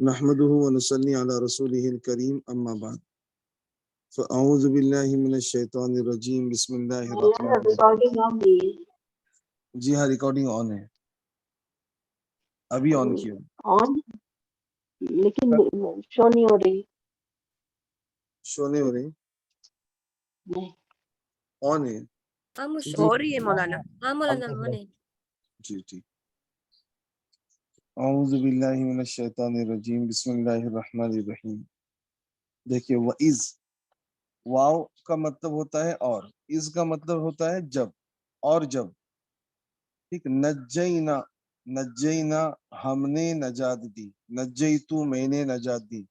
نحمده ونصلي على رسوله الكريم اما بعد فاعوذ بالله من الشیطان الرجیم بسم اللہ الرحمن ریکارڈنگ الرحیم۔ آن گئی ہے. جی ہاں، ریکارڈنگ آن ہے، ابھی آن کیا آن لیکن شو نہیں ہو رہی. شو نہیں ہو رہی، نہیں آن ہے خاموش جی ہو رہی ہے مولانا. ہاں مولانا مولانا جی ٹھیک۔ اعوذ باللہ من الشیطان الرجیم بسم اللہ الرحمن الرحیم۔ دیکھیے وَإِذْ، واو کا مطلب ہوتا ہے اور، از کا مطلب ہوتا ہے جب اور جب، ٹھیک۔ نجینا، نجینا ہم نے نجات دی، نجیتو میں نے نجات دی،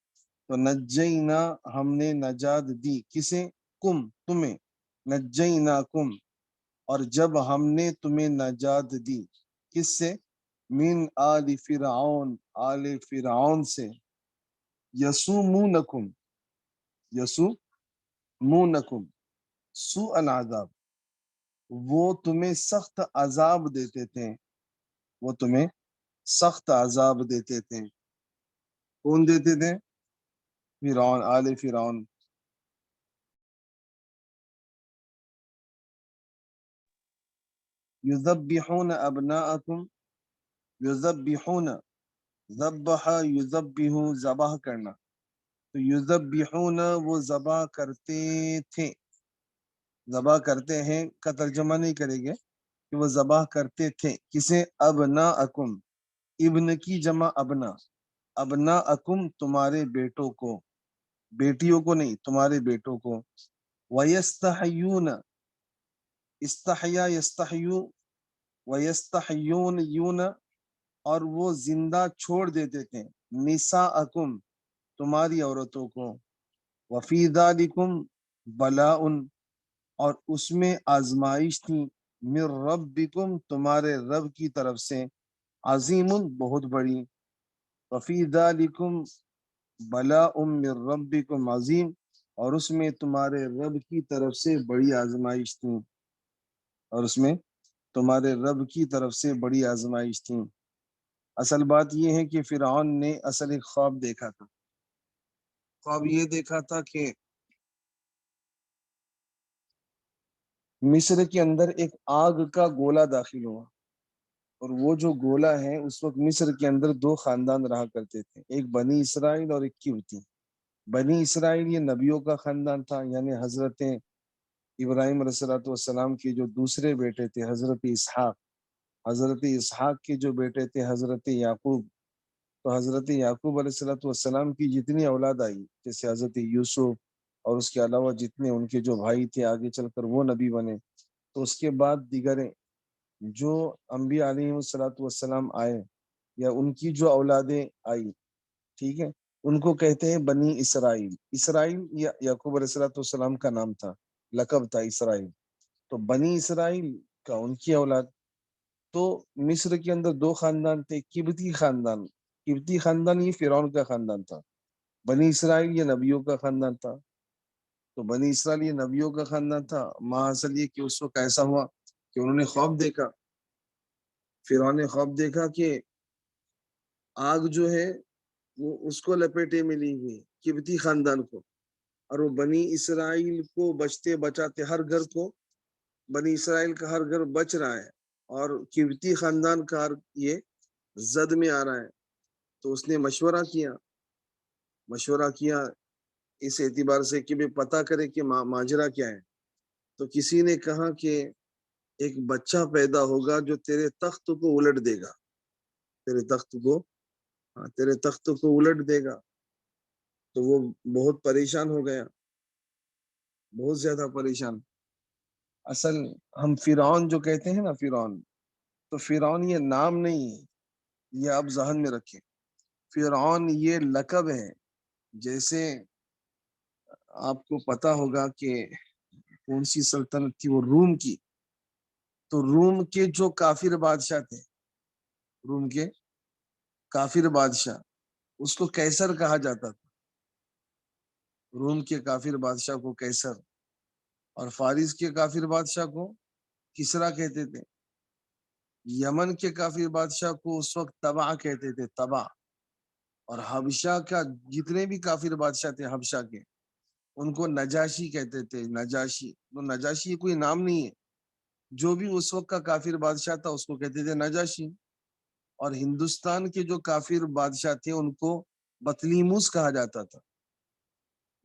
تو نجینا ہم نے نجات دی کسے؟ کم تمہیں، نجینا کم، اور جب ہم نے تمہیں نجات دی کس سے؟ من آل فرعون، آل فرعون سے، یسومونکم، یسومونکم سوء العذاب، وہ تمہیں سخت عذاب دیتے تھے، وہ تمہیں سخت عذاب دیتے تھے۔ کون دیتے تھے؟ فرعون، آل فرعون۔ یذبحون ابناءکم، یذبحون، ذبح یذبح ذبح کرنا، تو یذبحون وہ ذبح کرتے تھے، ذبح کرتے ہیں کا ترجمہ نہیں کریں گے کہ وہ ذبح کرتے تھے کسے؟ ابناءکم، ابن کی جمع ابنا، ابناءکم تمہارے بیٹوں کو، بیٹیوں کو نہیں، تمہارے بیٹوں کو۔ وَيَسْتَحْيُونَ، استحیا یستحیو، وَيَسْتَحْيُونَ یون، اور وہ زندہ چھوڑ دیتے تھے، نساءکم تمہاری عورتوں کو۔ وَفِي ذَلِكُمْ بَلَاءٌ، اور اس میں آزمائش تھی، من ربکم تمہارے رب کی طرف سے، عظیم بہت بڑی۔ وَفِي ذَلِكُمْ بَلَاءٌ من ربکم عظیم، اور اس میں تمہارے رب کی طرف سے بڑی آزمائش تھی، اور اس میں تمہارے رب کی طرف سے بڑی آزمائش تھی۔ اصل بات یہ ہے کہ فرعون نے اصل ایک خواب دیکھا تھا، خواب یہ دیکھا تھا کہ مصر کے اندر ایک آگ کا گولا داخل ہوا، اور وہ جو گولا ہے اس وقت مصر کے اندر دو خاندان رہا کرتے تھے، ایک بنی اسرائیل اور ایک کیوتی۔ بنی اسرائیل یہ نبیوں کا خاندان تھا، یعنی حضرت ابراہیم علیہ السلام کے جو دوسرے بیٹے تھے حضرت اسحاق، حضرت اسحاق کے جو بیٹے تھے حضرت یعقوب، تو حضرت یعقوب علیہ السلام کی جتنی اولاد آئی، جیسے حضرت یوسف اور اس کے علاوہ جتنے ان کے جو بھائی تھے آگے چل کر وہ نبی بنے، تو اس کے بعد دیگر جو انبیاء علیہ السلام آئے یا ان کی جو اولادیں آئی، ٹھیک ہے، ان کو کہتے ہیں بنی اسرائیل۔ اسرائیل یا یعقوب علیہ السلام کا نام تھا، لقب تھا اسرائیل، تو بنی اسرائیل کا ان کی اولاد۔ تو مصر کے اندر دو خاندان تھے، کبتی خاندان، کبتی خاندان یہ فرعون کا خاندان تھا، بنی اسرائیل یہ نبیوں کا خاندان تھا۔ تو بنی اسرائیل یہ نبیوں کا خاندان تھا، ماحصل یہ کہ اس وقت ایسا ہوا کہ انہوں نے خواب دیکھا، فرعون نے خواب دیکھا کہ آگ جو ہے وہ اس کو لپیٹے میں لی ہوئی، کبتی خاندان کو، اور وہ بنی اسرائیل کو بچتے بچاتے ہر گھر کو، بنی اسرائیل کا ہر گھر بچ رہا ہے اور کبتی خاندان کا ہر یہ زد میں آ رہا ہے۔ تو اس نے مشورہ کیا اس اعتبار سے کہ پتہ کرے کہ ماجرا کیا ہے۔ تو کسی نے کہا کہ ایک بچہ پیدا ہوگا جو تیرے تخت کو الٹ دے گا، تیرے تخت کو الٹ دے گا۔ تو وہ بہت پریشان ہو گیا، بہت زیادہ پریشان۔ اصل ہم فرعون جو کہتے ہیں نا، فرعون، تو فرعون یہ نام نہیں ہے، یہ آپ ذہن میں رکھیں، فرعون یہ لقب ہے۔ جیسے آپ کو پتا ہوگا کہ کون سی سلطنت تھی وہ روم کی، تو روم کے جو کافر بادشاہ تھے، روم کے کافر بادشاہ، اس کو کیسر کہا جاتا تھا، روم کے کافر بادشاہ کو کیسر، اور فارس کے کافر بادشاہ کو کسرا کہتے تھے، یمن کے کافر بادشاہ کو اس وقت تبع کہتے تھے، تبع، اور حبشہ کا جتنے بھی کافر بادشاہ تھے حبشہ کے، ان کو نجاشی کہتے تھے۔ نجاشی، تو نجاشی کوئی نام نہیں ہے، جو بھی اس وقت کا کافر بادشاہ تھا اس کو کہتے تھے نجاشی۔ اور ہندوستان کے جو کافر بادشاہ تھے ان کو بطلیموس کہا جاتا تھا۔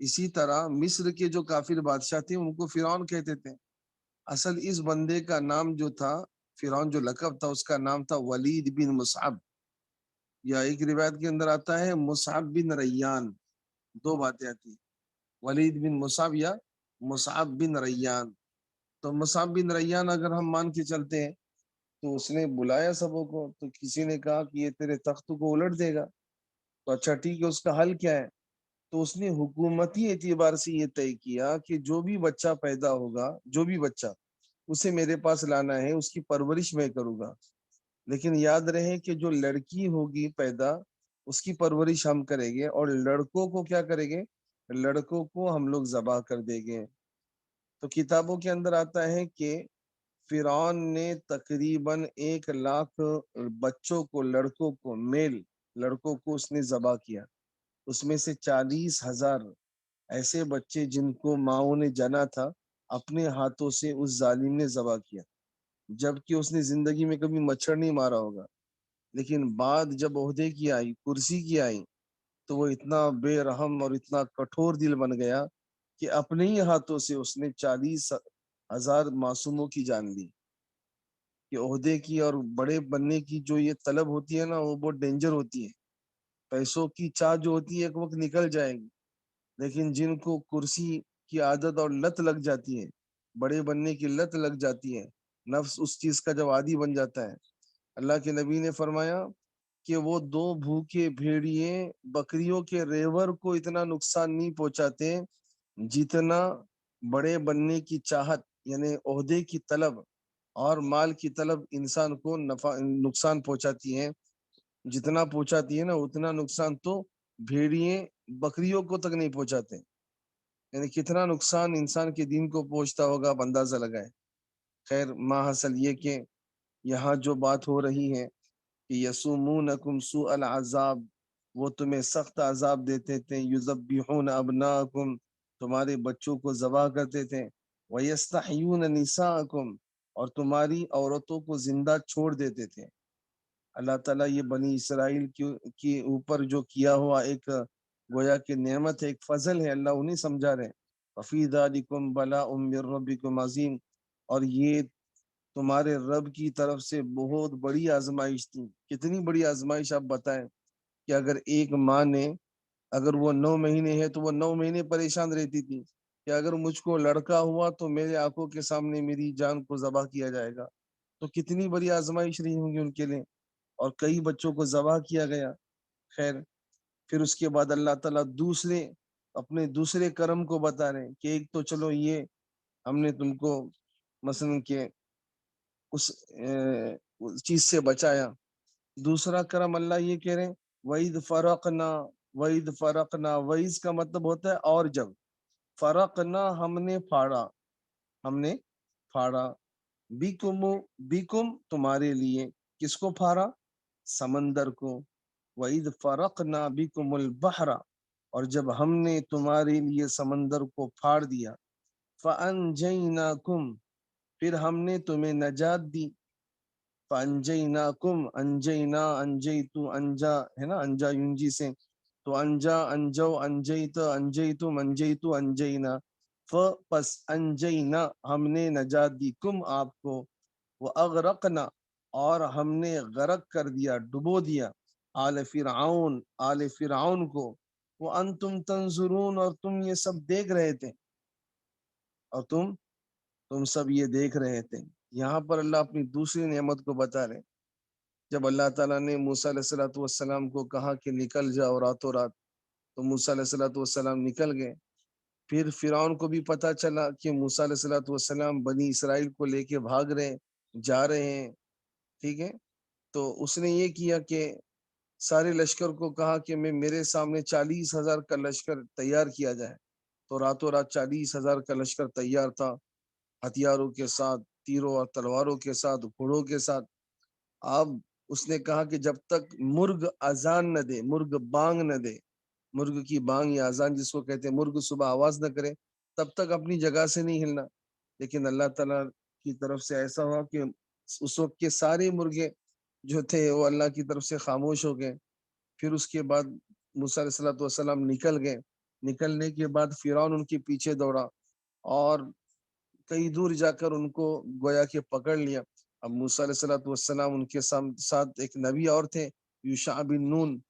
اسی طرح مصر کے جو کافر بادشاہ تھے ان کو فرعون کہتے تھے۔ اصل اس بندے کا نام جو تھا، فرعون جو لقب تھا، اس کا نام تھا ولید بن مصعب، یا ایک روایت کے اندر آتا ہے مصعب بن ریان، دو باتیں آتی ہیں، ولید بن مصعب یا مصعب بن ریان۔ تو مصعب بن ریان اگر ہم مان کے چلتے ہیں تو اس نے بلایا سبوں کو، تو کسی نے کہا کہ یہ تیرے تخت کو الٹ دے گا، تو اچھا ٹھیک ہے، اس کا حل کیا ہے؟ تو اس نے حکومتی اعتبار سے یہ طے کیا کہ جو بھی بچہ پیدا ہوگا، جو بھی بچہ، اسے میرے پاس لانا ہے، اس کی پرورش میں کروں گا، لیکن یاد رہے کہ جو لڑکی ہوگی پیدا اس کی پرورش ہم کریں گے، اور لڑکوں کو کیا کریں گے؟ لڑکوں کو ہم لوگ ذبح کر دیں گے۔ تو کتابوں کے اندر آتا ہے کہ فرعون نے تقریباً 1,00,000 بچوں کو، لڑکوں کو، میل لڑکوں کو اس نے ذبح کیا۔ اس میں سے 40,000 ایسے بچے جن کو ماؤں نے جنا تھا، اپنے ہاتھوں سے اس ظالم نے ذبح کیا، جبکہ اس نے زندگی میں کبھی مچھر نہیں مارا ہوگا۔ لیکن بات جب عہدے کی آئی، کرسی کی آئی، تو وہ اتنا بے رحم اور اتنا کٹھور دل بن گیا کہ اپنے ہی ہاتھوں سے اس نے 40,000 معصوموں کی جان لی۔ کہ عہدے کی اور بڑے بننے کی جو یہ طلب ہوتی ہے نا، وہ بہت ڈینجر ہوتی ہے۔ پیسوں کی چاہ جو ہوتی ہے ایک وقت نکل جائے گی، لیکن جن کو کرسی کی عادت اور لت لگ جاتی ہے، بڑے بننے کی لت لگ جاتی ہے، نفس اس چیز کا جب عادی بن جاتا ہے، اللہ کے نبی نے فرمایا کہ وہ 2 بھوکے بھیڑیے بکریوں کے ریور کو اتنا نقصان نہیں پہنچاتے جتنا بڑے بننے کی چاہت، یعنی عہدے کی طلب اور مال کی طلب انسان کو نقصان پہنچاتی ہے۔ جتنا پہنچاتی ہے نا، اتنا نقصان تو بھیڑیے بکریوں کو تک نہیں پہنچاتے۔ یعنی کتنا نقصان انسان کے دین کو پہنچتا ہوگا، آپ اندازہ لگائیں۔ خیر، ماحصل یہ کہ یہاں جو بات ہو رہی ہے کہ یسومونکم سوء العذاب، وہ تمہیں سخت عذاب دیتے تھے، یذبحون ابناکم، تمہارے بچوں کو ذبح کرتے تھے، ویستحیون نساءکم، اور تمہاری عورتوں کو زندہ چھوڑ دیتے تھے۔ اللہ تعالیٰ یہ بنی اسرائیل کی اوپر جو کیا ہوا ایک گویا کہ نعمت ہے، ایک فضل ہے، اللہ انہیں سمجھا رہے ہیں۔ وفی ذالکم بلاء من ربکم عظیم، اور یہ تمہارے رب کی طرف سے بہت بڑی آزمائش تھی۔ کتنی بڑی آزمائش آپ بتائیں کہ اگر ایک ماں نے، اگر وہ 9 مہینے ہے تو وہ 9 مہینے پریشان رہتی تھی کہ اگر مجھ کو لڑکا ہوا تو میرے آنکھوں کے سامنے میری جان کو ذبح کیا جائے گا، تو کتنی بڑی آزمائش رہی ہوں گی ان کے لیے، اور کئی بچوں کو ذبح کیا گیا۔ خیر، پھر اس کے بعد اللہ تعالیٰ اپنے دوسرے کرم کو بتا رہے ہیں کہ ایک تو چلو یہ ہم نے تم کو مثلا کہ اس چیز سے بچایا، دوسرا کرم اللہ یہ کہہ رہے ہیں وَإِذْ فَرَقْنَا وَإِذْ فَرَقْنَا، وَإِذْ کا مطلب ہوتا ہے اور جب، فرقنا ہم نے پھاڑا، بیکم تمہارے لیے، کس کو پھاڑا؟ سمندر کو۔ وَإِذْ فَرَقْنَا بِكُمُ الْبَحْرَ، اور جب ہم نے تمہارے لیے سمندر کو پھاڑ دیا، فَأَنْجَيْنَاكُمْ، پھر ہم نے تمہیں نجات دی، فَأَنْجَيْنَاكُمْ، انجینا، انجیتو، انجا ہے نا، انجا یونجی سے، تو انجا، انجو، انجیت، انجیتم، انجیتو، انجینا، پس انجینا ہم نے نجات دی، کم آپ کو، وَأَغْرَقْنَا، اور ہم نے غرق کر دیا، ڈبو دیا، آل فرعون کو، وَأَنْتُمْ تَنْظُرُونَ، اور تم یہ سب دیکھ رہے تھے، اور تم سب یہ دیکھ رہے تھے۔ یہاں پر اللہ اپنی دوسری نعمت کو بتا رہے ہیں۔ جب اللہ تعالیٰ نے موسیٰ علیہ السلام کو کہا کہ نکل جاؤ راتوں رات، تو موسیٰ علیہ السلام نکل گئے۔ پھر فرعون کو بھی پتا چلا کہ موسیٰ علیہ السلام بنی اسرائیل کو لے کے بھاگ رہے جا رہے ہیں، ٹھیک ہے، تو اس نے یہ کیا کہ سارے لشکر کو کہا کہ میرے سامنے 40,000 کا لشکر تیار کیا جائے۔ تو راتوں رات 40,000 کا لشکر تیار تھا، ہتھیاروں کے ساتھ، تیروں اور تلواروں کے ساتھ، گھوڑوں کے ساتھ۔ اب اس نے کہا کہ جب تک مرغ اذان نہ دے، مرغ بانگ نہ دے، مرغ کی بانگ یا اذان جس کو کہتے ہیں، مرغ صبح آواز نہ کرے، تب تک اپنی جگہ سے نہیں ہلنا۔ لیکن اللہ تعالیٰ کی طرف سے ایسا ہوا کہ اس وقت کے سارے مرغے جو تھے وہ اللہ کی طرف سے خاموش ہو گئے۔ پھر اس کے بعد موسیٰ علیہ الصلوۃ والسلام نکل گئے۔ نکلنے کے بعد فرعون ان کے پیچھے دوڑا اور کئی دور جا کر ان کو گویا کہ پکڑ لیا۔ اب موسیٰ علیہ الصلوۃ والسلام ان کے ساتھ ایک نبی اور تھے، یوشع بن نون،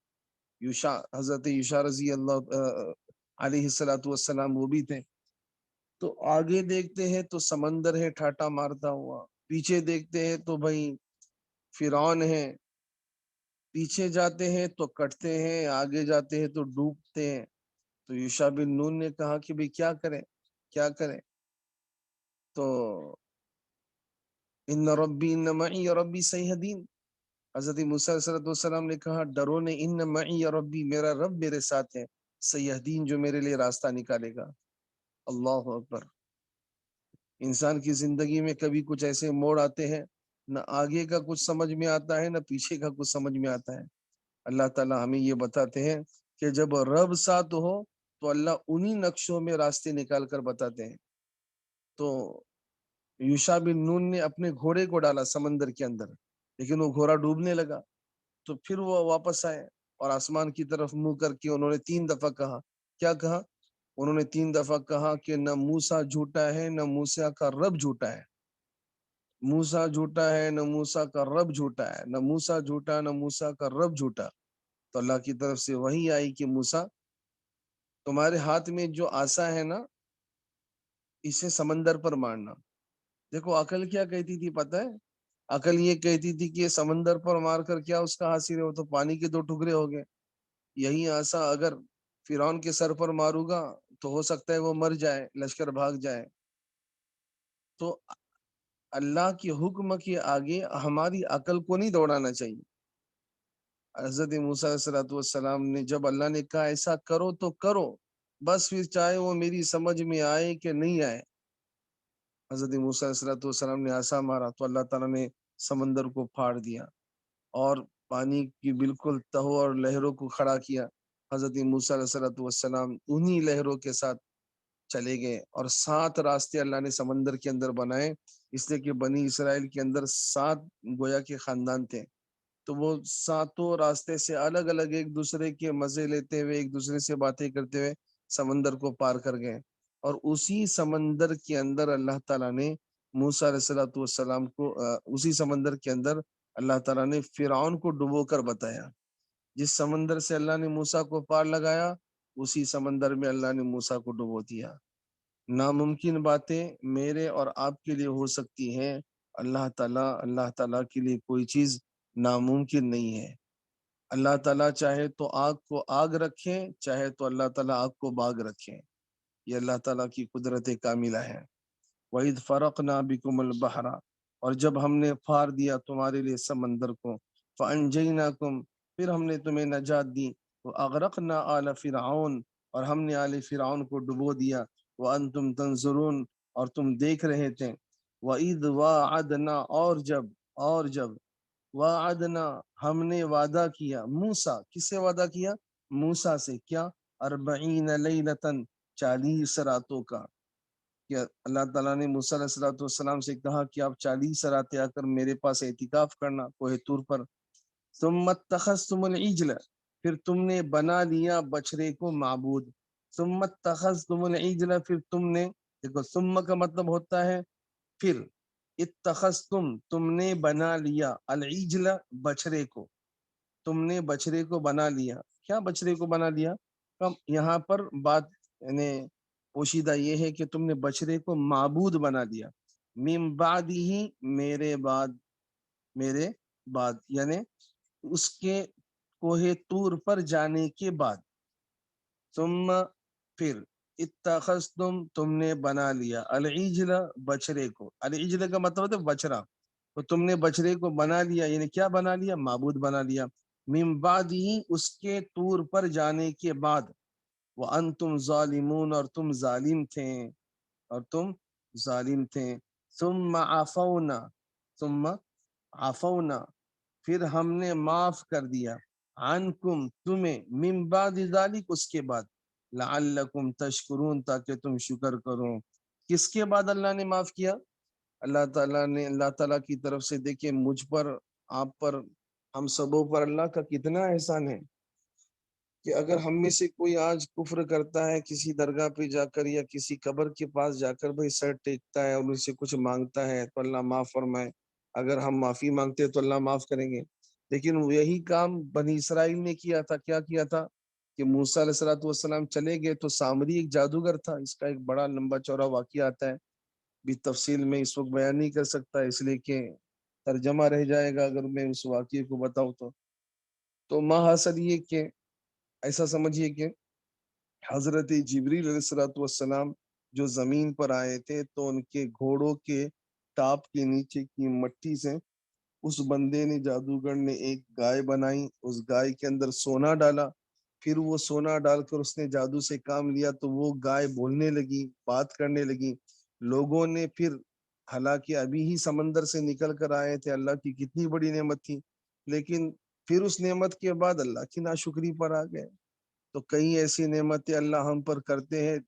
یوشع، حضرت یوشع رضی اللہ علیہ الصلوۃ والسلام وہ بھی تھے۔ تو آگے دیکھتے ہیں تو سمندر ہے ٹھاٹا مارتا ہوا، پیچھے دیکھتے ہیں تو بھائی فرعون ہے، پیچھے جاتے ہیں تو کٹتے ہیں، آگے جاتے ہیں تو ڈوبتے ہیں۔ تو یوشع بن نون نے کہا کہ بھئی کیا کریں، کیا کریں؟ تو ان ربی ان معی ربی سیہدین، حضرت موسیٰ علیہ السلام نے کہا ڈرو نہیں، ان معی ربی، میرا رب میرے ساتھ ہے، سیہدین، جو میرے لیے راستہ نکالے گا۔ اللہ اکبر۔ انسان کی زندگی میں کبھی کچھ ایسے موڑ آتے ہیں، نہ آگے کا کچھ سمجھ میں آتا ہے نہ پیچھے کا کچھ سمجھ میں آتا ہے۔ اللہ تعالیٰ ہمیں یہ بتاتے ہیں کہ جب رب ساتھ ہو تو اللہ انہی نقشوں میں راستے نکال کر بتاتے ہیں۔ تو یوشع بن نون نے اپنے گھوڑے کو ڈالا سمندر کے اندر، لیکن وہ گھوڑا ڈوبنے لگا۔ تو پھر وہ واپس آئے اور آسمان کی طرف منہ کر کے انہوں نے 3 دفعہ کہا، کیا کہا؟ انہوں نے 3 دفعہ کہا کہ نہ موسیٰ جھوٹا ہے نہ موسیٰ کا رب جھوٹا ہے، موسیٰ جھوٹا ہے نہ موسیٰ کا رب جھوٹا ہے، نہ موسیٰ جھوٹا نہ موسیٰ کا رب جھوٹا۔ تو اللہ کی طرف سے وحی آئی کہ موسیٰ، تمہارے ہاتھ میں جو عصا ہے نا، اسے سمندر پر مارنا۔ دیکھو عقل کیا کہتی تھی پتہ ہے؟ عقل یہ کہتی تھی کہ یہ سمندر پر مار کر کیا اس کا حاصل ہے، وہ تو پانی کے 2 ٹکڑے ہو گئے۔ یہی عصا اگر فرعون کے سر پر ماروں گا تو ہو سکتا ہے وہ مر جائے، لشکر بھاگ جائے۔ تو اللہ کے حکم کے آگے ہماری عقل کو نہیں دوڑانا چاہیے۔ حضرت موسیٰ علیہ الصلوۃ والسلام نے جب اللہ نے کہا ایسا کرو تو کرو، بس پھر چاہے وہ میری سمجھ میں آئے کہ نہیں آئے۔ حضرت موسیٰ علیہ الصلوۃ والسلام نے عصا مارا تو اللہ تعالیٰ نے سمندر کو پھاڑ دیا اور پانی کی بالکل تہوں اور لہروں کو کھڑا کیا۔ حضرت موسیٰ علیہ الصلوۃ والسلام انہی لہروں کے ساتھ چلے گئے، اور 7 راستے اللہ نے سمندر کے اندر بنائے، اس لیے کہ بنی اسرائیل کے اندر 7 گویا کے خاندان تھے۔ تو وہ 7 راستے سے الگ الگ ایک دوسرے کے مزے لیتے ہوئے، ایک دوسرے سے باتیں کرتے ہوئے سمندر کو پار کر گئے۔ اور اسی سمندر کے اندر اللہ تعالیٰ نے موسیٰ علیہ الصلوۃ والسلام کو اسی سمندر کے اندر اللہ تعالیٰ نے فرعون کو ڈبو کر بتایا۔ جس سمندر سے اللہ نے موسیٰ کو پار لگایا، اسی سمندر میں اللہ نے موسیٰ کو ڈبو دیا۔ ناممکن باتیں میرے اور آپ کے لیے ہو سکتی ہیں، اللہ تعالیٰ کے لیے کوئی چیز ناممکن نہیں ہے۔ اللہ تعالیٰ چاہے تو آگ کو آگ رکھیں، چاہے تو اللہ تعالیٰ آگ کو باغ رکھیں، یہ اللہ تعالیٰ کی قدرت کاملہ ہے۔ وَإِذْ فَرَقْنَا بِكُمُ الْبَحْرَ، اور جب ہم نے پھاڑ دیا تمہارے لیے سمندر کو، فَأَنْجَيْنَاكُمْ، پھر ہم نے تمہیں نجات دی، وَأَغْرَقْنَا آلَ فِرْعَوْنَ، اور ہم نے آل فرعون کو ڈبو دیا، وَأَنْتُمْ تَنْظُرُونَ، اور تم دیکھ رہے تھے۔ وَإِذْ وَاعَدْنَا، اور جب وعدنا، ہم نے وعدہ کیا، موسیٰ، کس سے وعدہ کیا؟ موسیٰ سے، کیا؟ 40 لیلتاً، 40 راتوں کا۔ کہ اللہ تعالیٰ نے موسیٰ علیہ الصلوۃ والسلام سے کہا کہ آپ 40 راتیں آ کر میرے پاس اعتکاف کرنا کوہ طور پر۔ ثم اتخذتم العجل، پھر تم نے بنا لیا بچڑے کو معبود۔ ثم اتخذتم العجل، پھر تم نے، دیکھو ثم کا مطلب ہوتا ہے پھر، اتخذتم، تم نے بنا لیا، العجل، بچڑے کو، تم نے بچڑے کو بنا لیا۔ کیا بچڑے کو بنا لیا؟ یہاں پر بات یعنی پوشیدہ یہ ہے کہ تم نے بچڑے کو معبود بنا لیا، من بعد ہی، میرے بعد یعنی اس کے کوہ طور پر جانے کے بعد۔ ثم، پھر، اتخذتم، تم نے بنا لیا، العجل، بچڑے کو، العجل کا مطلب ہے بچڑا، تو تم نے بچڑے کو بنا لیا، یعنی کیا بنا لیا؟ معبود بنا لیا، من بعد ہی، اس کے طور پر جانے کے بعد، وانتم ظالمون، اور تم ظالم تھے، ثم عفونا، پھر ہم نے معاف کر دیا عنکم تمہیں من بعد ذالک اس کے بعد لعلکم تشکرون تاکہ تم شکر کرو. کس کے بعد اللہ نے معاف کیا؟ اللہ تعالیٰ نے، اللہ تعالیٰ کی طرف سے دیکھیں مجھ پر، آپ پر، ہم سبوں پر اللہ کا کتنا احسان ہے کہ اگر ہم میں سے کوئی آج کفر کرتا ہے کسی درگاہ پہ جا کر یا کسی قبر کے پاس جا کر بھائی سر ٹیکتا ہے اور ان سے کچھ مانگتا ہے تو اللہ معاف فرمائے. اگر ہم معافی مانگتے ہیں تو اللہ معاف کریں گے. لیکن یہی کام بنی اسرائیل نے کیا تھا. کیا کیا تھا کہ موسیٰ علیہ الصلوۃ والسلام چلے گئے تو سامری ایک جادوگر تھا. اس کا ایک بڑا لمبا چوڑا واقعہ آتا ہے، بھی تفصیل میں اس وقت بیان نہیں کر سکتا اس لیے کہ ترجمہ رہ جائے گا اگر میں اس واقعے کو بتاؤں تو ماحصل یہ کہ ایسا سمجھیے کہ حضرت جبریل علیہ الصلوۃ والسلام جو زمین پر آئے تھے تو ان کے گھوڑوں کے ٹاپ کے نیچے کی مٹی سے اس بندے نے، جادوگر نے، ایک گائے بنائی. اس گائے کے اندر سونا ڈالا. پھر وہ سونا ڈال کر اس نے جادو سے کام لیا تو وہ گائے بولنے لگی، بات کرنے لگی. لوگوں نے پھر، حالانکہ ابھی ہی سمندر سے نکل کر آئے تھے، اللہ کی کتنی بڑی نعمت تھی، لیکن پھر اس نعمت کے بعد اللہ کی ناشکری پر آ گئے. تو کئی ایسی نعمتیں اللہ ہم پر کرتے ہیں،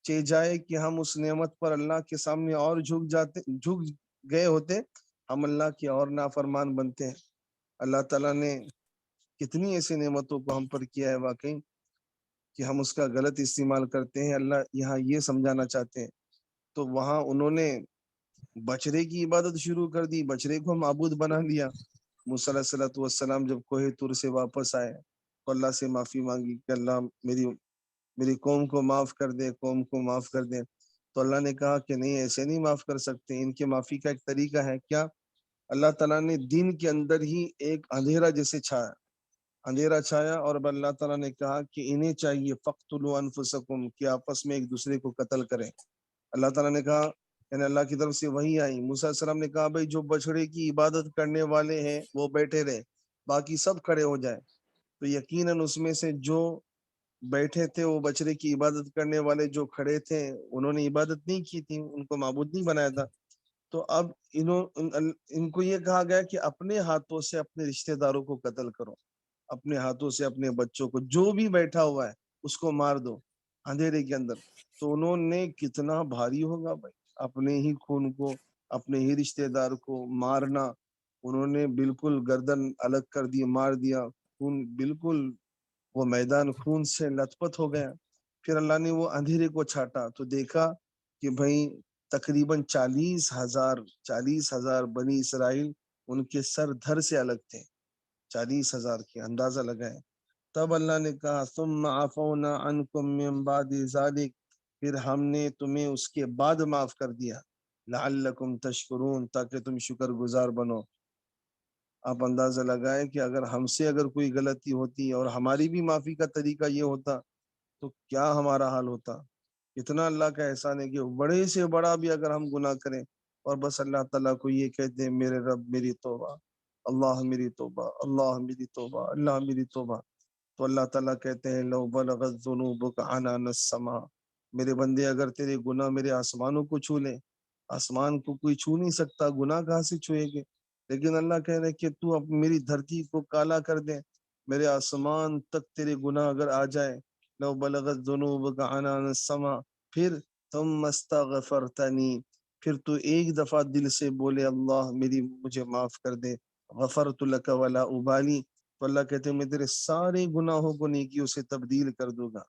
چہ جائے کہ ہم اس نعمت پر اللہ کے سامنے اور جھک گئے ہوتے، ہم اللہ کے اور نافرمان بنتے ہیں. اللہ تعالیٰ نے کتنی ایسی نعمتوں کو ہم پر کیا ہے واقعی کہ ہم اس کا غلط استعمال کرتے ہیں. اللہ یہاں یہ سمجھانا چاہتے ہیں. تو وہاں انہوں نے بچڑے کی عبادت شروع کر دی، بچڑے کو معبود بنا لیا. موسیٰ علیہ الصلوۃ والسلام جب کوہ طور سے واپس آئے تو اللہ سے معافی مانگی کہ اللہ میری قوم کو معاف کر دے، قوم کو معاف کر دے. تو اللہ نے کہا کہ نہیں، ایسے نہیں معاف کر سکتے. ان کے معافی کا ایک طریقہ ہے. کیا؟ اللہ تعالیٰ نے دن کے اندر ہی ایک اندھیرا جیسے اندھیرا چھایا اور اللہ تعالیٰ نے کہا کہ انہیں چاہیے فقتلوا انفسکم، کہ آپس میں ایک دوسرے کو قتل کریں. اللہ تعالیٰ نے کہا، یعنی اللہ کی طرف سے وہی آئی. موسیٰ علیہ السلام نے کہا بھائی جو بچڑے کی عبادت کرنے والے ہیں وہ بیٹھے رہے، باقی سب کھڑے ہو جائے. تو یقیناً اس میں سے جو بیٹھے تھے وہ بچڑے کی عبادت کرنے والے جو کھڑے تھے انہوں نے عبادت نہیں کی تھی، ان کو معبود نہیں بنایا تھا. تو اب ان کو یہ کہا گیا کہ اپنے ہاتھوں سے اپنے رشتہ داروں کو قتل کرو، اپنے ہاتھوں سے اپنے بچوں کو، جو بھی بیٹھا ہوا ہے اس کو مار دو اندھیرے کے اندر. تو انہوں نے، کتنا بھاری ہوگا بھائی، اپنے ہی خون کو، اپنے ہی رشتہ دار کو مارنا. انہوں نے بالکل گردن الگ کر دی، مار دیا. خون بالکل، وہ میدان خون سے لت پت ہو گیا. پھر اللہ نے وہ اندھیرے کو چھاٹا تو دیکھا کہ بھائی تقریباً 40,000 بنی اسرائیل ان کے سر دھر سے الگ تھے. 40,000 کے اندازہ لگائے. تب اللہ نے کہا ثم عفونا عنکم من بعد ذلک، پھر ہم نے تمہیں اس کے بعد معاف کر دیا. لعلکم تشکرون، تاکہ تم شکر گزار بنو. آپ اندازہ لگائیں کہ اگر ہم سے کوئی غلطی ہوتی اور ہماری بھی معافی کا طریقہ یہ ہوتا تو کیا ہمارا حال ہوتا. اتنا اللہ کا احسان ہے کہ بڑے سے بڑا بھی اگر ہم گناہ کریں اور بس اللہ تعالیٰ کو یہ کہتے ہیں میرے رب میری توبہ، اللہ میری توبہ، اللہ میری توبہ، اللہ میری توبہ، تو اللہ تعالیٰ کہتے ہیں لو بلغت ذنوبک عنان السماء، میرے بندے اگر تیرے گناہ میرے آسمانوں کو چھو لے، آسمان کو کوئی چھو نہیں سکتا، گناہ کہاں سے چھوئے گے، لیکن اللہ کہہ رہے کہ تو میری دھرتی کو کالا کر دے، میرے آسمان تک تیرے گناہ اگر آ جائے، لو بلغت ذنوبک عنان السماء، پھر تم استغفرتنی، پھر تو ایک دفعہ دل سے بولے اللہ مجھے معاف کر دے، غفرت لک ولا ابالی، تو اللہ کہتے ہیں میں تیرے سارے گناہوں کو نیکیوں سے تبدیل کر دوں گا.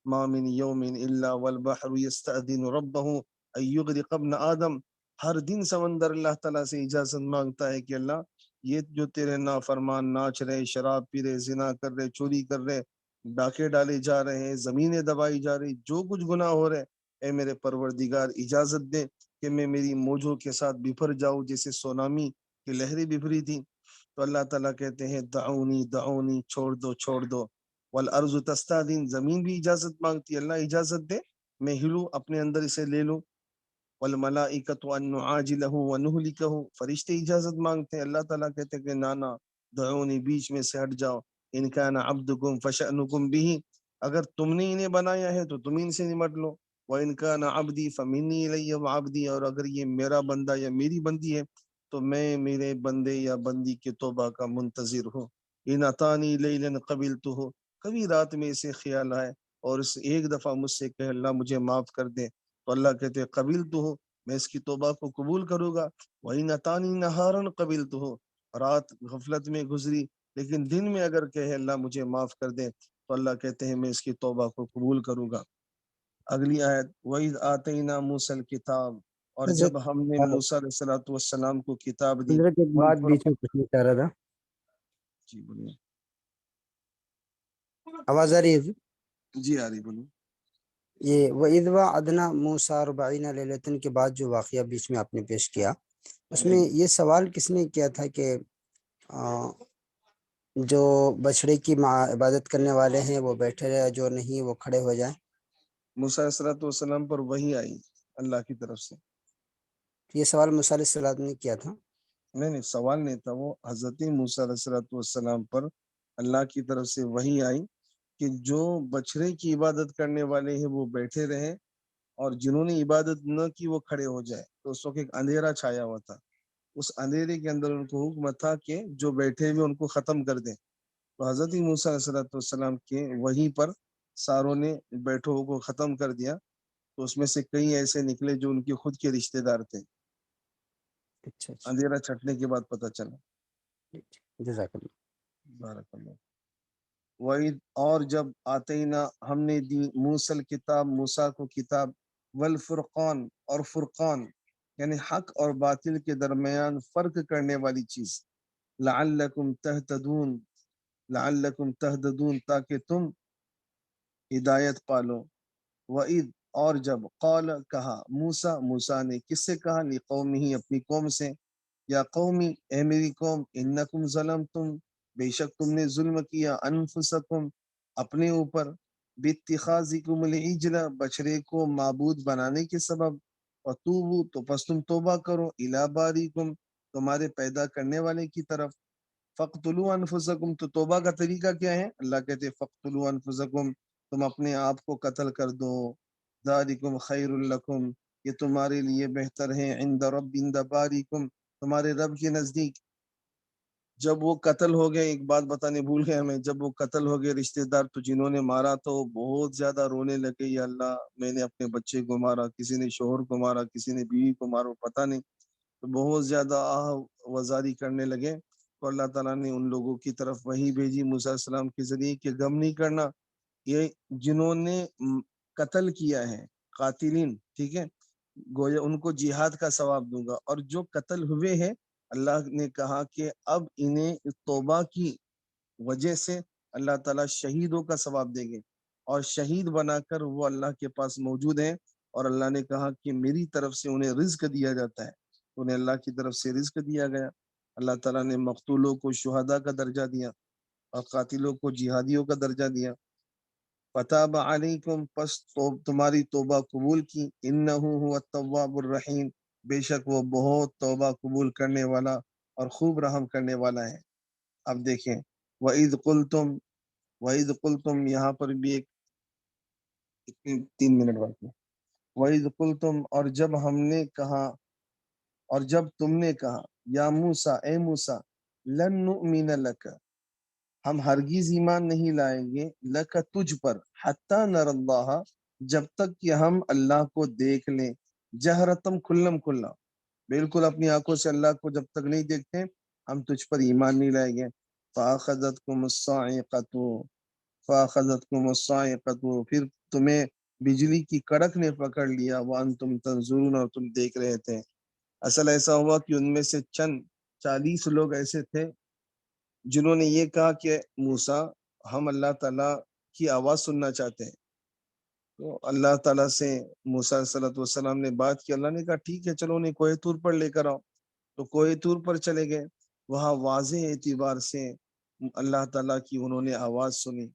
ما من یوم الا والبحر یستأذن ربہ ان یغرق ابن آدم، ہر دن سمندر اللہ تعالیٰ سے اجازت مانگتا ہے کہ اللہ یہ جو تیرے نافرمان ناچ رہے، شراب پی رہے، زنا کر رہے، چوری کر رہے، ڈاکے ڈالے جا رہے ہیں، زمینیں دبائی جا رہی، جو کچھ گناہ ہو رہے، اے میرے پروردگار اجازت دے کہ میں میری موجوں کے ساتھ بفر جاؤں جیسے سونامی کی لہریں بفری تھی. تو اللہ تعالیٰ کہتے ہیں دعونی دعونی، چھوڑ دو چھوڑ دو. والارض تستاذن، زمین بھی اجازت مانگتی ہے اللہ اجازت دے میں ہلوں، اپنے اندر اسے لے لوں. والملائکۃ ان نعاجلہ ونہلکہ، فرشتے اجازت مانگتے ہیں، اللہ تعالیٰ کہتے ہیں کہ نانا دعونی، بیچ میں سے ہٹ جاؤ. ان کان عبدکم فشأنکم بہ، اگر تم نے انہیں بنایا ہے تو تم ان سے نمٹ لو. وَإِنْ كَانَ عَبْدِي فَمِنِّي إِلَيَّ وَعَبْدِي، اور اگر یہ میرا بندہ یا میری بندی ہے تو میں میرے بندے یا بندی کے توبہ کا منتظر ہوں. ان عطانی لیلن قبلتہ ہو، کبھی رات میں اسے خیال آئے اور اس ایک دفعہ مجھ سے کہ اللہ مجھے معاف کر دے، تو اللہ کہتے قبلتہ ہو، میں اس کی توبہ کو قبول کروں گا. وَإِنْ أَتَانِي نَهَارًا قَبِلْتُهُ، رات غفلت میں گزری لیکن دن میں اگر کہے اللہ مجھے معاف کر دے تو اللہ کہتے ہیں میں اس کی توبہ کو قبول کروں گا. اگلی آیت وَإِذْ آتَيْنَا مُوسَى الْكِتَابَ، اور حضرت جب ہم نے موسیٰ علیہ الصلوۃ والسلام کو کتاب دی. حضرت ایک بات بیچ میں پوچھنا چاہ رہا تھا، جی بولیے. آواز آ رہی ہے؟ جی آ رہی، بولیے. یہ وَإِذْ وَعَدْنَا مُوسَىٰ 40 لیلۃً کے بعد جو واقعہ بیچ میں آپ نے پیش کیا، اس میں یہ سوال کس نے کیا تھا کہ جو بچڑے کی عبادت کرنے والے ہیں وہ بیٹھے رہے، جو نہیں وہ کھڑے ہو جائیں؟ موسیٰ علیہ الصلوۃ والسلام پر وحی آئی اللہ کی طرف سے. یہ سوال موسیٰ علیہ السلام نے کیا تھا؟ نہیں سوال نہیں تھا، وہ حضرت موسیٰ علیہ الصلوۃ والسلام پر اللہ کی طرف سے وحی آئی کہ جو بچڑے کی عبادت کرنے والے ہیں وہ بیٹھے رہیں اور جنہوں نے عبادت نہ کی وہ کھڑے ہو جائے. تو اس وقت ایک اندھیرا چھایا ہوا تھا، اس اندھیرے کے اندر ان کو حکم تھا کہ جو بیٹھے ہوئے ان کو ختم کر دیں. تو حضرت موسیٰ علیہ الصلوۃ والسلام کے وحی پر ساروں نے بیٹھوں کو ختم کر دیا. تو اس میں سے کئی ایسے نکلے جو ان کے خود کے رشتہ دار تھے. اچھا اندھیرا چھٹنے کے بعد پتہ چلا. جزاک اللہ. بارک اللہ. وَإِذْ، اور جب آتینا ہم نے دی موسیٰ الکتاب موسیٰ کو کتاب، والفرقان اور فرقان یعنی حق اور باطل کے درمیان فرق کرنے والی چیز، لعلکم تہتدون، لعلکم تہتدون تاکہ تم ہدایت پالو. وَإِذْ، اور جب قال کہا موسیٰ نے کس سے کہا؟ لقومہ اپنی قوم سے، یا قومی اے میری قوم، انکم ظلمتم بے شک تم نے ظلم کیا، انفسکم اپنے اوپر، باتخاذکم العجل بچڑے کو معبود بنانے کے سبب، وتوبوا تو پس تم توبہ کرو، الی باریکم تمہارے پیدا کرنے والے کی طرف. فقتلوا انفسکم، تو توبہ کا طریقہ کیا ہے؟ اللہ کہتے فقتلوا انفسکم تم اپنے آپ کو قتل کر دو، ذالکم خیر لکم یہ تمہارے لیے بہتر ہے، عند باریکم تمہارے رب کے نزدیک. جب وہ قتل ہو گئے، ایک بات بتانے بھول گئے ہمیں، جب وہ قتل ہو گئے رشتہ دار تو جنہوں نے مارا تو وہ بہت زیادہ رونے لگے، یا اللہ میں نے اپنے بچے کو مارا، کسی نے شوہر کو مارا، کسی نے بیوی کو مارا، پتہ نہیں. تو بہت زیادہ وزاری کرنے لگے. تو اللہ تعالیٰ نے ان لوگوں کی طرف وہی بھیجی موسیٰ علیہ السلام کے ذریعے کہ غم نہیں کرنا، یہ جنہوں نے قتل کیا ہے قاتلین، ٹھیک ہے، گویا ان کو جہاد کا ثواب دوں گا. اور جو قتل ہوئے ہیں اللہ نے کہا کہ اب انہیں توبہ کی وجہ سے اللہ تعالیٰ شہیدوں کا ثواب دیں گے، اور شہید بنا کر وہ اللہ کے پاس موجود ہیں. اور اللہ نے کہا کہ میری طرف سے انہیں رزق دیا جاتا ہے، انہیں اللہ کی طرف سے رزق دیا گیا. اللہ تعالیٰ نے مقتولوں کو شہداء کا درجہ دیا اور قاتلوں کو جہادیوں کا درجہ دیا. فتاب علیکم پس تمہاری توبہ قبول کی، انہ هو التواب الرحیم بے شک وہ بہت توبہ قبول کرنے والا اور خوب رحم کرنے والا ہے. اب دیکھیں وَإِذْ قُلْتُمْ، وَإِذْ قُلْتُمْ یہاں پر بھی ایک 3 منٹ باقی. وَإِذْ قُلْتُمْ اور جب ہم نے کہا، اور جب تم نے کہا، یا موسیٰ اے موسیٰ، لن نؤمن لک ہم ہرگز ایمان نہیں لائیں گے، لک تجھ پر، حتی نر اللہ جب تک کہ ہم اللہ کو دیکھ لیں، جہرتم کھلم کھلا، بالکل اپنی آنکھوں سے اللہ کو جب تک نہیں دیکھتے ہم تجھ پر ایمان نہیں لائیں گے. فاخذتکم الصاعقۃ، فاخذتکم الصاعقۃ پھر تمہیں بجلی کی کڑک نے پکڑ لیا، وانتم تنظرون اور تم دیکھ رہے تھے. اصل ایسا ہوا کہ ان میں سے چند 40 لوگ ایسے تھے جنہوں نے یہ کہا کہ موسیٰ ہم اللہ تعالیٰ کی آواز سننا چاہتے ہیں. تو اللہ تعالیٰ سے موسیٰ علیہ الصلوۃ والسلام نے بات کی، اللہ نے کہا ٹھیک ہے چلو انہیں کوہ طور پر لے کر آؤ. تو کوہ طور پر چلے گئے، وہاں واضح اعتبار سے اللہ تعالیٰ کی انہوں نے آواز سنی.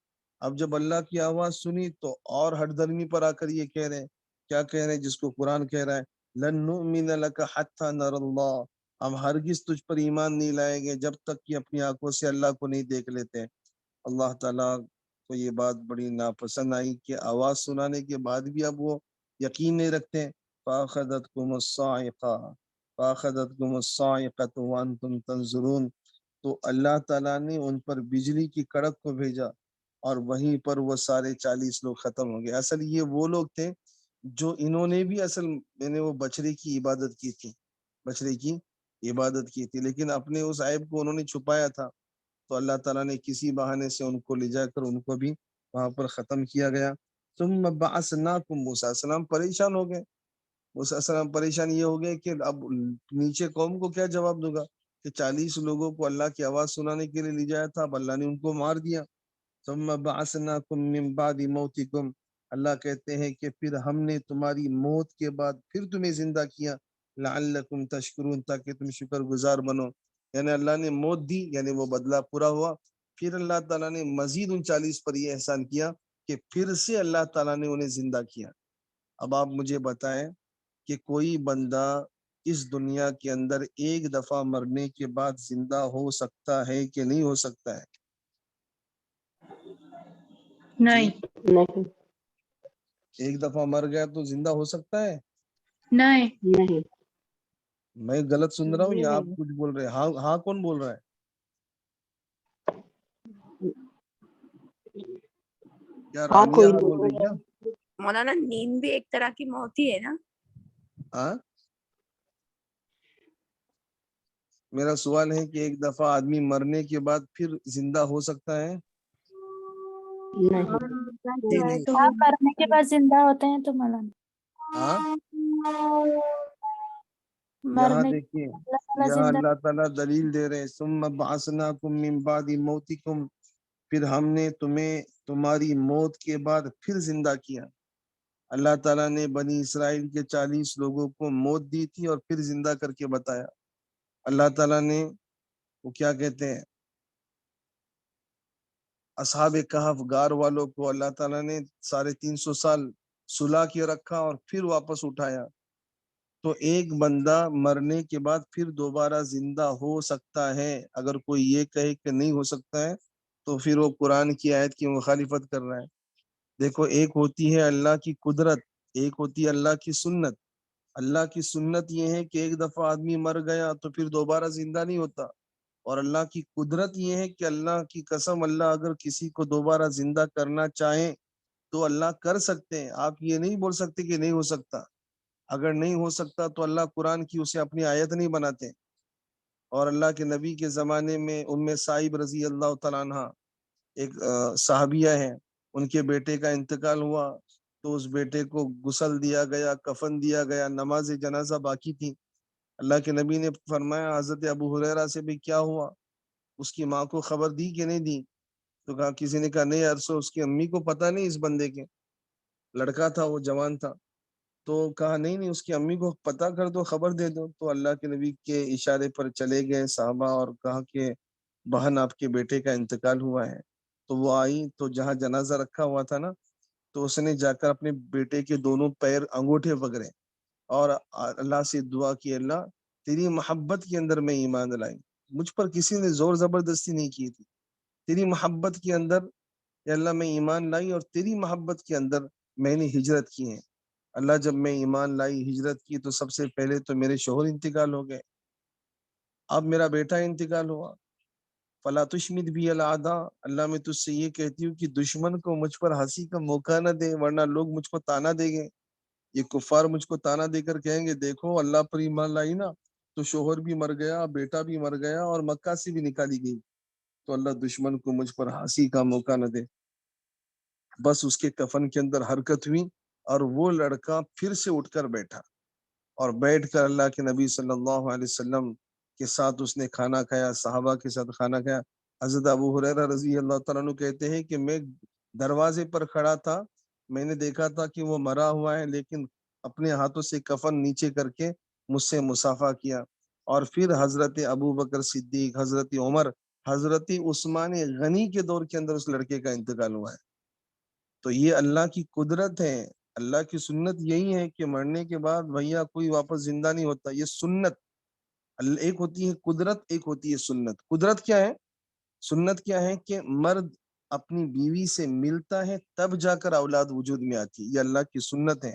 اب جب اللہ کی آواز سنی تو اور ہٹ درمی پر آ کر یہ کہہ رہے ہیں، کیا کہہ رہے ہیں جس کو قرآن کہہ رہا ہے لن نؤمن لک حتی نر اللہ ہم ہرگز تجھ پر ایمان نہیں لائیں گے جب تک کہ اپنی آنکھوں سے اللہ کو نہیں دیکھ لیتے. اللہ تعالیٰ کو یہ بات بڑی ناپسند آئی کہ آواز سنانے کے بعد بھی اب وہ یقین نہیں رکھتے. فاخذتکم الصاعقہ فَأَخَذَتْكُمُ الصَّاعِقَةُ وَأَنْتُمْ تَنْظُرُونَ، تو اللہ تعالیٰ نے ان پر بجلی کی کڑک کو بھیجا اور وہیں پر وہ سارے 40 لوگ ختم ہو گئے۔ اصل یہ وہ لوگ تھے جو انہوں نے بھی اصل میں نے وہ بچڑے کی عبادت کی تھی، بچڑے کی عبادت کی تھی، لیکن اپنے اس عیب کو انہوں نے چھپایا تھا، تو اللہ تعالیٰ نے کسی بہانے سے ان کو لے جا کر ان کو بھی وہاں پر ختم کیا گیا۔ ثم بعثناکم، موسیٰ علیہ السلام پریشان ہو گئے، موسیٰ علیہ السلام پریشان یہ ہو گئے کہ اب نیچے قوم کو کیا جواب دوں گا کہ 40 لوگوں کو اللہ کی آواز سنانے کے لیے لے جایا تھا، اب اللہ نے ان کو مار دیا۔ ثم بعثناکم من بعد موتکم، اللہ کہتے ہیں کہ پھر ہم نے تمہاری موت کے بعد پھر تمہیں زندہ کیا، لعلکم تشکرون، تاکہ تم شکر گزار بنو۔ یعنی اللہ نے موت دی، یعنی وہ بدلہ پورا ہوا، پھر اللہ تعالیٰ نے مزید ان 40 پر یہ احسان کیا کہ پھر سے اللہ تعالیٰ نے انہیں زندہ کیا۔ اب آپ مجھے بتائیں کہ کوئی بندہ اس دنیا کے اندر ایک دفعہ مرنے کے بعد زندہ ہو سکتا ہے کہ نہیں ہو سکتا ہے؟ نہیں نہیں ایک دفعہ مر گیا تو زندہ ہو سکتا ہے؟ نہیں نہیں میں غلط سن رہا ہوں جی یا آپ نہیں کچھ بول رہے ہیں؟ ہاں ہاں کون بول رہا ہے؟ کیا ہاں رانیہ کوئی ہاں نہیں بول رہی کیا؟ مولانا نیند بھی ایک طرح کی موت ہی ہے نا؟ ہاں، میرا سوال ہے کہ ایک دفعہ آدمی مرنے کے بعد پھر زندہ ہو سکتا ہے؟ نہیں جی نہیں، آپ مرنے کے بعد زندہ ہوتے ہیں تو مولانا ہاں، یہاں مرنے کے دیکھیے، بعد اللہ تعالیٰ یہاں زندہ اللہ تعالیٰ دلیل دے رہے ہیں، ثم بعثناکم من بعد موتکم، پھر ہم نے تمہیں تمہاری موت کے بعد پھر زندہ کیا۔ اللہ تعالیٰ نے بنی اسرائیل کے 40 لوگوں کو موت دی تھی اور پھر زندہ کر کے بتایا۔ اللہ تعالیٰ نے وہ کیا کہتے ہیں، اصحاب کہف غار والوں کو اللہ تعالیٰ نے 350 سال سلا کے رکھا اور پھر واپس اٹھایا۔ تو ایک بندہ مرنے کے بعد پھر دوبارہ زندہ ہو سکتا ہے۔ اگر کوئی یہ کہے کہ نہیں ہو سکتا ہے تو پھر وہ قرآن کی آیت کی مخالفت کر رہا ہے۔ دیکھو، ایک ہوتی ہے اللہ کی قدرت، ایک ہوتی ہے اللہ کی سنت۔ اللہ کی سنت یہ ہے کہ ایک دفعہ آدمی مر گیا تو پھر دوبارہ زندہ نہیں ہوتا، اور اللہ کی قدرت یہ ہے کہ اللہ کی قسم، اللہ اگر کسی کو دوبارہ زندہ کرنا چاہیں تو اللہ کر سکتے ہیں۔ آپ یہ نہیں بول سکتے کہ نہیں ہو سکتا۔ اگر نہیں ہو سکتا تو اللہ قرآن کی اسے اپنی آیت نہیں بناتے۔ اور اللہ کے نبی کے زمانے میں سائب رضی اللہ تعالیٰ عنہ ایک صحابیہ ہیں، ان کے بیٹے کا انتقال ہوا تو اس بیٹے کو غسل دیا گیا، کفن دیا گیا، نماز جنازہ باقی تھی۔ اللہ کے نبی نے فرمایا حضرت ابو ہریرہ سے بھی کیا ہوا، اس کی ماں کو خبر دی کہ نہیں دی؟ تو کہا، کسی نے کہا نہیں عرصہ اس کی امی کو پتہ نہیں، اس بندے کے لڑکا تھا، وہ جوان تھا، تو کہا نہیں اس کی امی کو پتہ کر دو، خبر دے دو۔ تو اللہ کے نبی کے اشارے پر چلے گئے صحابہ اور کہا کہ بہن آپ کے بیٹے کا انتقال ہوا ہے۔ تو وہ آئی تو جہاں جنازہ رکھا ہوا تھا نا، تو اس نے جا کر اپنے بیٹے کے دونوں پیر انگوٹھے پکڑے اور اللہ سے دعا کی، اللہ تیری محبت کے اندر میں ایمان لائی، مجھ پر کسی نے زور زبردستی نہیں کی تھی، تیری محبت کے اندر یا اللہ میں ایمان لائی، اور تیری محبت کے اندر میں نے ہجرت کی ہے۔ اللہ جب میں ایمان لائی، ہجرت کی، تو سب سے پہلے تو میرے شوہر انتقال ہو گئے، اب میرا بیٹا انتقال ہوا۔ فلا تشمت بی الاعداء، اللہ میں تجھ سے یہ کہتی ہوں کہ دشمن کو مجھ پر ہنسی کا موقع نہ دے، ورنہ لوگ مجھ کو تانا دیں گے، یہ کفار مجھ کو تانا دے کر کہیں گے دیکھو اللہ پر ایمان لائی نا تو شوہر بھی مر گیا، بیٹا بھی مر گیا، اور مکہ سے بھی نکالی گئی، تو اللہ دشمن کو مجھ پر ہنسی کا موقع نہ دے۔ بس اس کے کفن کے اندر حرکت ہوئی اور وہ لڑکا پھر سے اٹھ کر بیٹھا، اور بیٹھ کر اللہ کے نبی صلی اللہ علیہ وسلم کے ساتھ اس نے کھانا کھایا، صحابہ کے ساتھ کھانا کھایا۔ حضرت ابو ہریرہ رضی اللہ تعالیٰ عنہ کہتے ہیں کہ میں دروازے پر کھڑا تھا، میں نے دیکھا تھا کہ وہ مرا ہوا ہے، لیکن اپنے ہاتھوں سے کفن نیچے کر کے مجھ سے مصافحہ کیا۔ اور پھر حضرت ابو بکر صدیق، حضرت عمر، حضرت عثمان غنی کے دور کے اندر اس لڑکے کا انتقال ہوا ہے۔ تو یہ اللہ کی قدرت ہے، اللہ کی سنت یہی ہے کہ مرنے کے بعد بھیا کوئی واپس زندہ نہیں ہوتا، یہ سنت۔ ایک ہوتی ہے قدرت، ایک ہوتی ہے سنت۔ قدرت کیا ہے؟ سنت کیا ہے کہ مرد اپنی بیوی سے ملتا ہے تب جا کر اولاد وجود میں آتی ہے، یہ اللہ کی سنت ہے۔